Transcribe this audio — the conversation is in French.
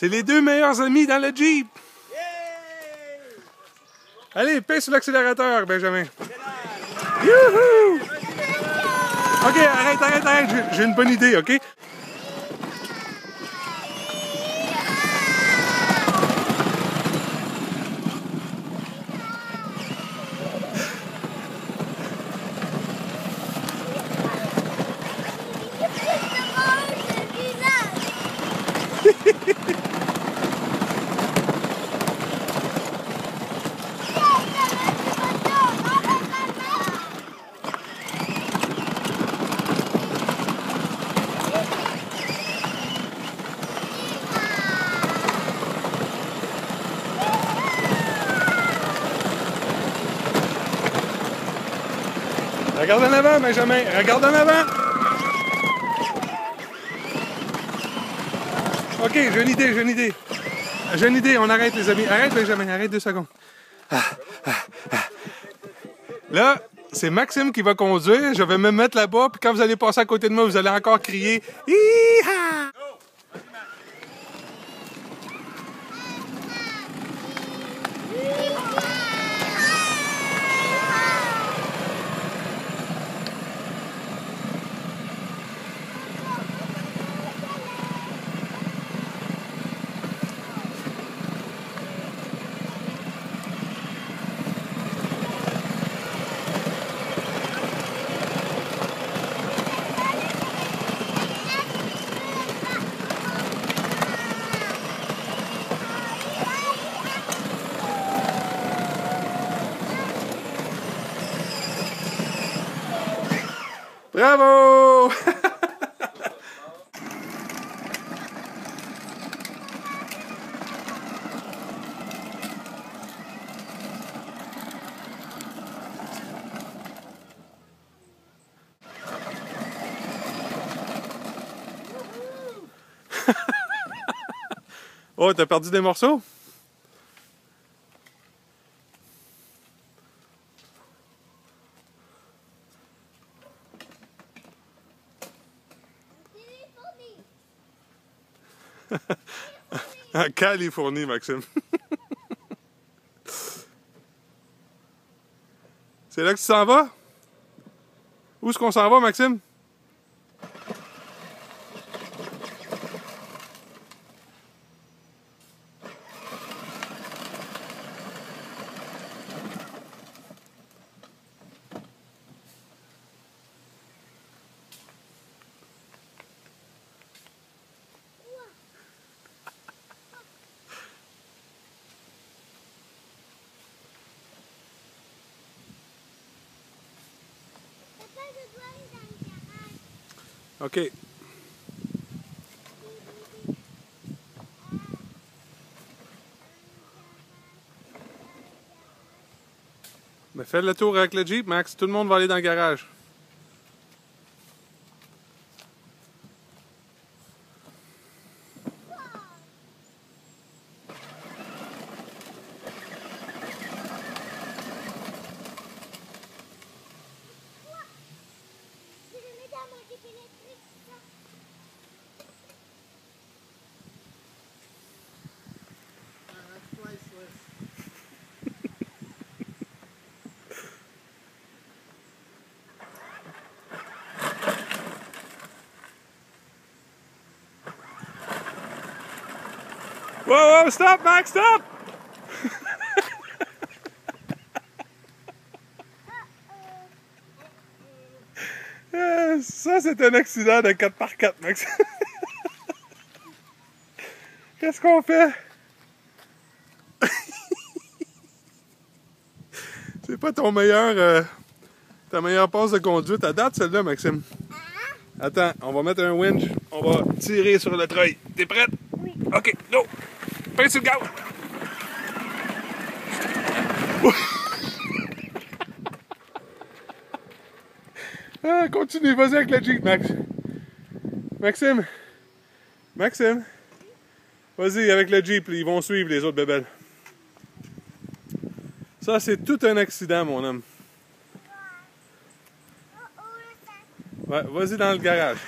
C'est les deux meilleurs amis dans le Jeep. Allez, pèse sur l'accélérateur, Benjamin. Youhou! Ok, arrête. J'ai une bonne idée, ok? Regarde en avant, Benjamin. Regarde en avant. Ok, j'ai une idée. On arrête, les amis. Arrête, Benjamin. Arrête 2 secondes. Là, c'est Maxime qui va conduire. Je vais me mettre là-bas. Puis quand vous allez passer à côté de moi, vous allez encore crier « Hi-ha! » Bravo! Oh, t'as perdu des morceaux? En Californie, Maxime. C'est là que tu s'en vas? Où est-ce qu'on s'en va, Maxime? OK. Ben, fais le tour avec le Jeep, Max. Tout le monde va aller dans le garage. Whoa, stop, Max, stop! Ça, c'est un accident de 4x4, Max. Qu'est-ce qu'on fait? C'est pas ta meilleure passe de conduite à date, celle-là, Maxime. Attends, on va mettre un winch. On va tirer sur le treuil. T'es prête? Oui. OK, go! Pince sur le gaz! Ah, continue, vas-y avec le Jeep, Max. Maxime. Vas-y avec le Jeep, ils vont suivre les autres bébelles. Ça, c'est tout un accident, mon homme. Ouais, vas-y dans le garage.